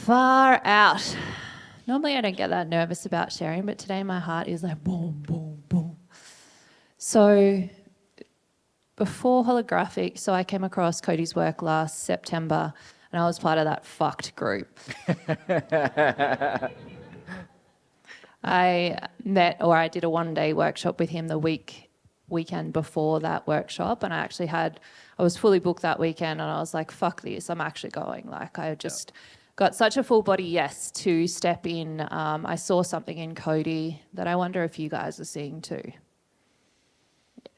Far out. Normally I don't get that nervous about sharing, but today my heart is like boom, boom, boom. So before holographic, so I came across Cody's work last September and I was part of that fucked group. I did a one-day workshop with him the weekend before that workshop, and I was fully booked that weekend, and I was like, fuck this, I'm actually going. Like, I just got such a full body yes to step in. I saw something in Cody that I wonder if you guys are seeing too. Yeah.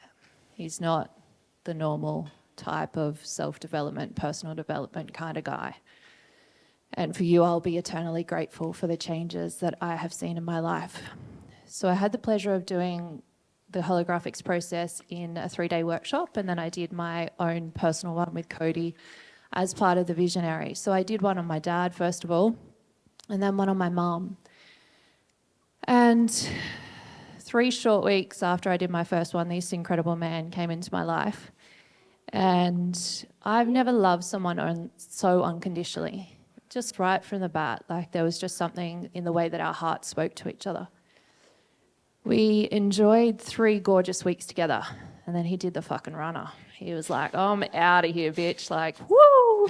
He's not the normal type of self-development, personal development kind of guy. And for you, I'll be eternally grateful for the changes that I have seen in my life. So I had the pleasure of doing the holographics process in a 3-day workshop, and then I did my own personal one with Cody as part of the visionary. So I did one on my dad, first of all, and then one on my mum. And 3 short weeks after I did my first one, this incredible man came into my life. And I've never loved someone so unconditionally. Just right from the bat, like there was just something in the way that our hearts spoke to each other. We enjoyed 3 gorgeous weeks together, and then he did the fucking runner. He was like, oh, I'm out of here, bitch, like, woo!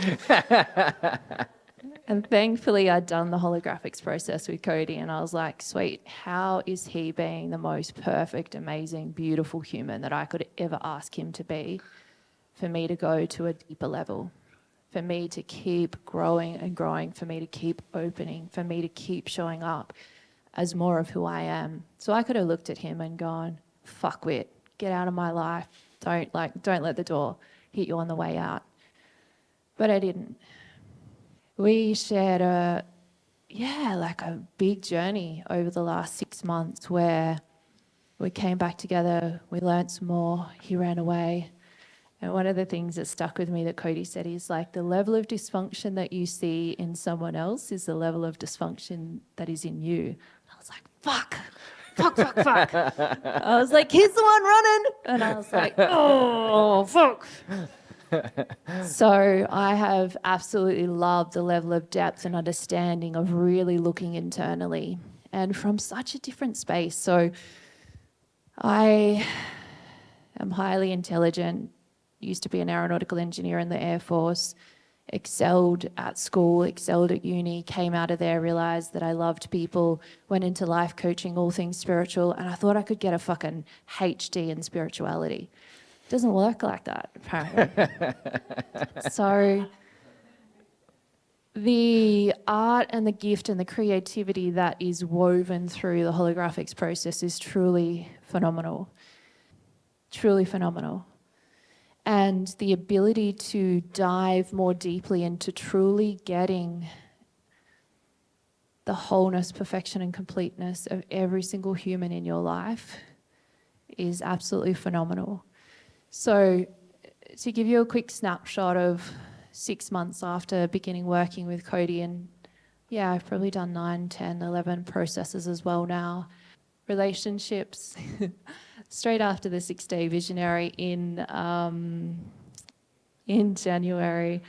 And thankfully I'd done the holographics process with Cody, and I was like, sweet, how is he being the most perfect, amazing, beautiful human that I could ever ask him to be for me to go to a deeper level? For me to keep growing and growing, for me to keep opening, for me to keep showing up as more of who I am. So I could have looked at him and gone, fuckwit, get out of my life. Don't let the door hit you on the way out. But I didn't. We shared a big journey over the last 6 months where we came back together, we learnt some more, he ran away. And one of the things that stuck with me that Cody said is like the level of dysfunction that you see in someone else is the level of dysfunction that is in you. And I was like, fuck. I was like, he's the one running. And I was like, oh, fuck. So I have absolutely loved the level of depth and understanding of really looking internally and from such a different space. So I am highly intelligent. Used to be an aeronautical engineer in the Air Force, excelled at school, excelled at uni, came out of there, realised that I loved people, went into life coaching, all things spiritual, and I thought I could get a fucking HD in spirituality. It doesn't work like that, apparently. So the art and the gift and the creativity that is woven through the holographics process is truly phenomenal. Truly phenomenal. And the ability to dive more deeply into truly getting the wholeness, perfection, and completeness of every single human in your life is absolutely phenomenal. So to give you a quick snapshot of 6 months after beginning working with Cody, and yeah, I've probably done 9, 10, 11 processes as well now. Relationships. Straight after the 6-day visionary in January,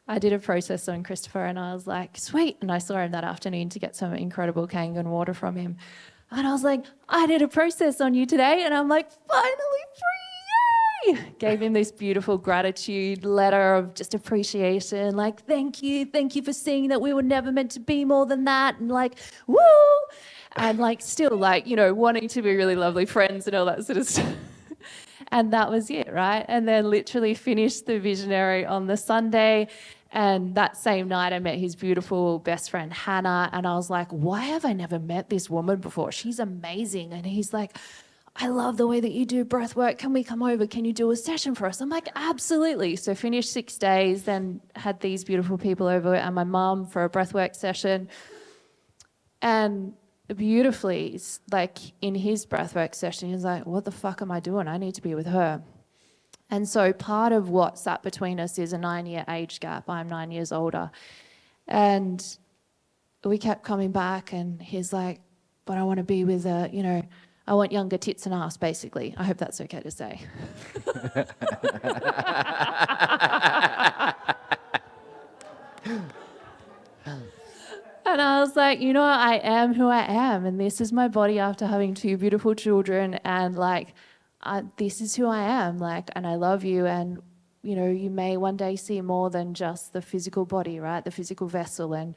I did a process on Christopher, and I was like, sweet. And I saw him that afternoon to get some incredible Kangen water from him. And I was like, I did a process on you today. And I'm like, finally free, yay! Gave him this beautiful gratitude letter of just appreciation. Like, thank you for seeing that we were never meant to be more than that. And like, woo! And like still like, wanting to be really lovely friends and all that sort of stuff. And that was it, right? And then literally finished the visionary on the Sunday. And that same night I met his beautiful best friend, Hannah. And I was like, why have I never met this woman before? She's amazing. And he's like, I love the way that you do breath work. Can we come over? Can you do a session for us? I'm like, absolutely. So finished 6 days, then had these beautiful people over and my mum for a breath work session. And beautifully, like in his breathwork session, he's like, what the fuck am I doing? I need to be with her. And so part of what sat between us is a 9-year age gap. I'm 9 years older. And we kept coming back, and he's like, but I want to be with I want younger tits and ass, basically. I hope that's okay to say. And I was like, you know, I am who I am. And this is my body after having 2 beautiful children. And like, this is who I am. Like, and I love you. And, you know, you may one day see more than just the physical body, right? The physical vessel. And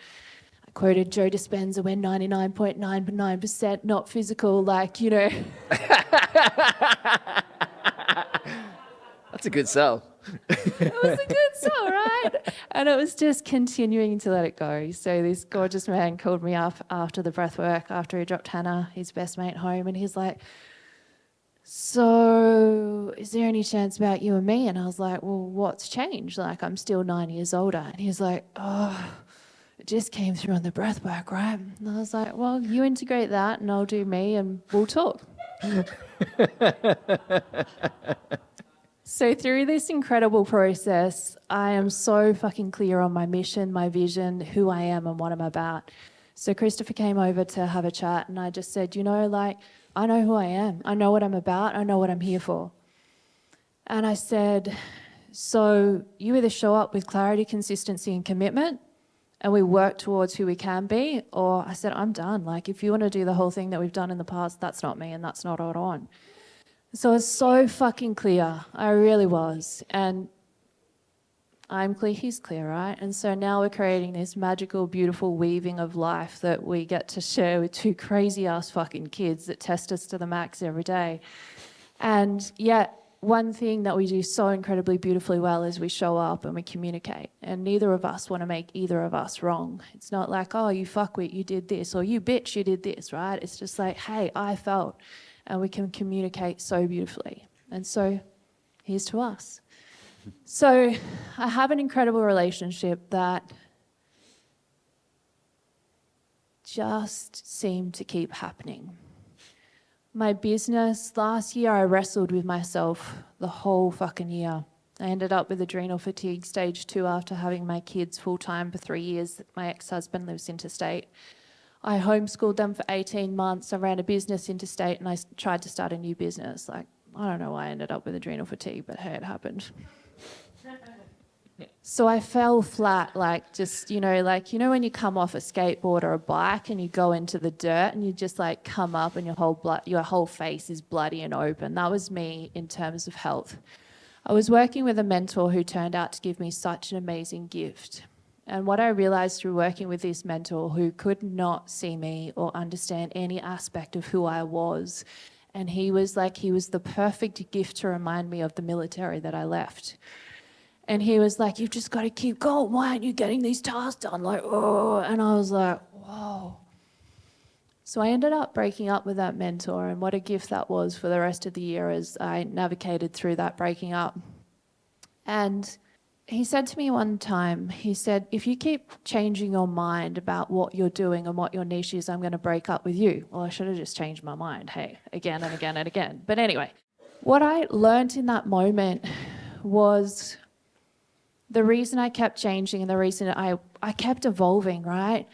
I quoted Joe Dispenza, we're 99.99% not physical. Like, you know. That's a good sell. It was a good song, right? And it was just continuing to let it go. So this gorgeous man called me up after the breath work, after he dropped Hannah, his best mate, home, and he's like, so is there any chance about you and me? And I was like, well, what's changed? Like, I'm still 9 years older. And he's like, oh, it just came through on the breath work, right? And I was like, well, you integrate that and I'll do me and we'll talk. So through this incredible process, I am so fucking clear on my mission, my vision, who I am and what I'm about. So Christopher came over to have a chat and I just said, you know, like, I know who I am. I know what I'm about. I know what I'm here for. And I said, so you either show up with clarity, consistency and commitment and we work towards who we can be, or I said, I'm done. Like, if you want to do the whole thing that we've done in the past, that's not me and that's not what I want. So it's so fucking clear. I really was. And I'm clear, he's clear, right? And so now we're creating this magical, beautiful weaving of life that we get to share with 2 crazy-ass fucking kids that test us to the max every day. And yet, one thing that we do so incredibly beautifully well is we show up and we communicate. And neither of us want to make either of us wrong. It's not like, oh, you fuckwit, you did this, or you bitch, you did this, right? It's just like, hey, I felt. And we can communicate so beautifully. And so here's to us. So I have an incredible relationship that just seemed to keep happening. My business, last year I wrestled with myself the whole fucking year. I ended up with adrenal fatigue stage 2 after having my kids full-time for 3 years. My ex-husband lives interstate. I homeschooled them for 18 months. I ran a business interstate and I tried to start a new business. Like, I don't know why I ended up with adrenal fatigue, but hey, it happened. So I fell flat, like just, you know, when you come off a skateboard or a bike and you go into the dirt and you just like come up and your whole face is bloody and open. That was me in terms of health. I was working with a mentor who turned out to give me such an amazing gift. And what I realized through working with this mentor who could not see me or understand any aspect of who I was, and he was the perfect gift to remind me of the military that I left. And he was like, you've just got to keep going. Why aren't you getting these tasks done? Like, oh, and I was like, whoa. So I ended up breaking up with that mentor, and what a gift that was for the rest of the year as I navigated through that breaking up. And he said to me one time, he said, if you keep changing your mind about what you're doing and what your niche is, I'm going to break up with you. Well, I should have just changed my mind, hey, again and again and again. But anyway, what I learned in that moment was the reason I kept changing and the reason I kept evolving, right?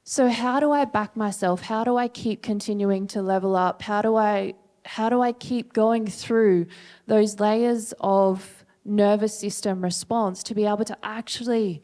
So how do I back myself? How do I keep continuing to level up? How do I keep going through those layers of nervous system response to be able to actually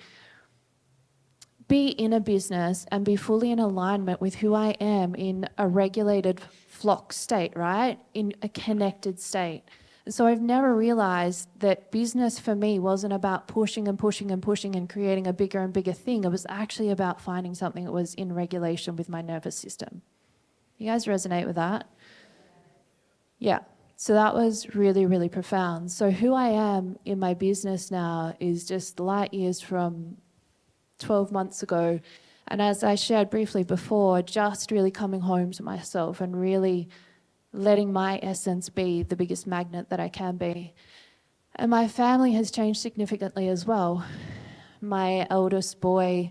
be in a business and be fully in alignment with who I am in a regulated flock state, right? In a connected state. And so I've never realized that business for me wasn't about pushing and pushing and pushing and creating a bigger and bigger thing. It was actually about finding something that was in regulation with my nervous system. You guys resonate with that? Yeah. So that was really, really profound. So who I am in my business now is just light years from 12 months ago. And as I shared briefly before, just really coming home to myself and really letting my essence be the biggest magnet that I can be. And my family has changed significantly as well. My eldest boy,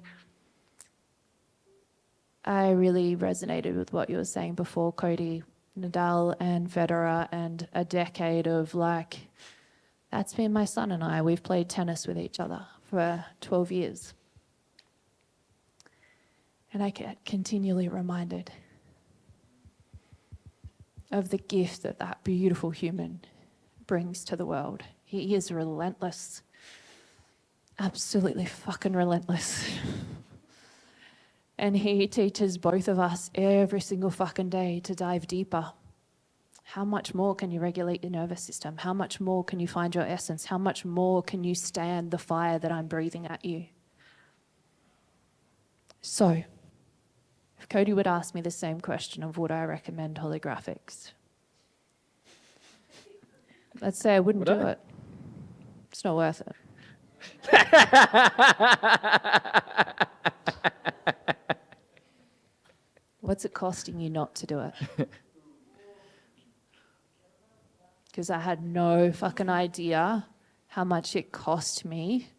I really resonated with what you were saying before, Cody. Nadal and Federer, and a decade of like, that's been my son and I. We've played tennis with each other for 12 years. And I get continually reminded of the gift that that beautiful human brings to the world. He is relentless. Absolutely fucking relentless. And he teaches both of us every single fucking day to dive deeper. How much more can you regulate your nervous system? How much more can you find your essence? How much more can you stand the fire that I'm breathing at you? So, if Cody would ask me the same question of would I recommend holographics, let's say I wouldn't do it. It's not worth it. What's it costing you not to do it? Because I had no fucking idea how much it cost me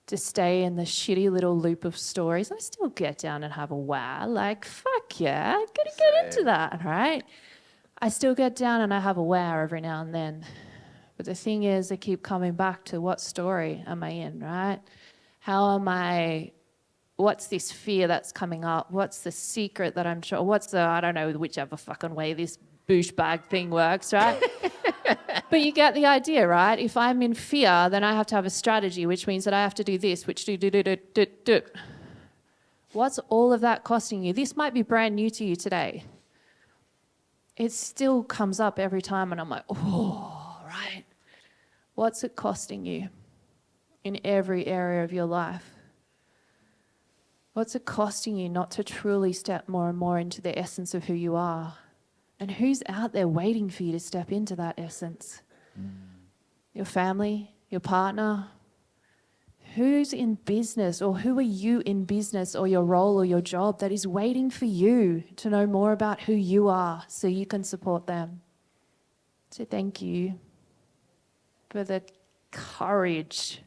to stay in the shitty little loop of stories. I still get down and have a wow, like, fuck yeah, I'm gonna get into that, right? I still get down and I have a wow every now and then. But the thing is, I keep coming back to what story am I in, right? What's this fear that's coming up? What's the secret that I'm sure? I don't know, whichever fucking way this boosh bag thing works, right? But you get the idea, right? If I'm in fear, then I have to have a strategy, which means that I have to do this, which do. What's all of that costing you? This might be brand new to you today. It still comes up every time and I'm like, oh, right. What's it costing you in every area of your life? What's it costing you not to truly step more and more into the essence of who you are? And who's out there waiting for you to step into that essence? Your family, your partner? Who's in business, or who are you in business or your role or your job that is waiting for you to know more about who you are so you can support them? So thank you for the courage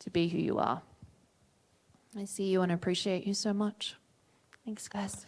to be who you are. I see you and appreciate you so much. Thanks, guys.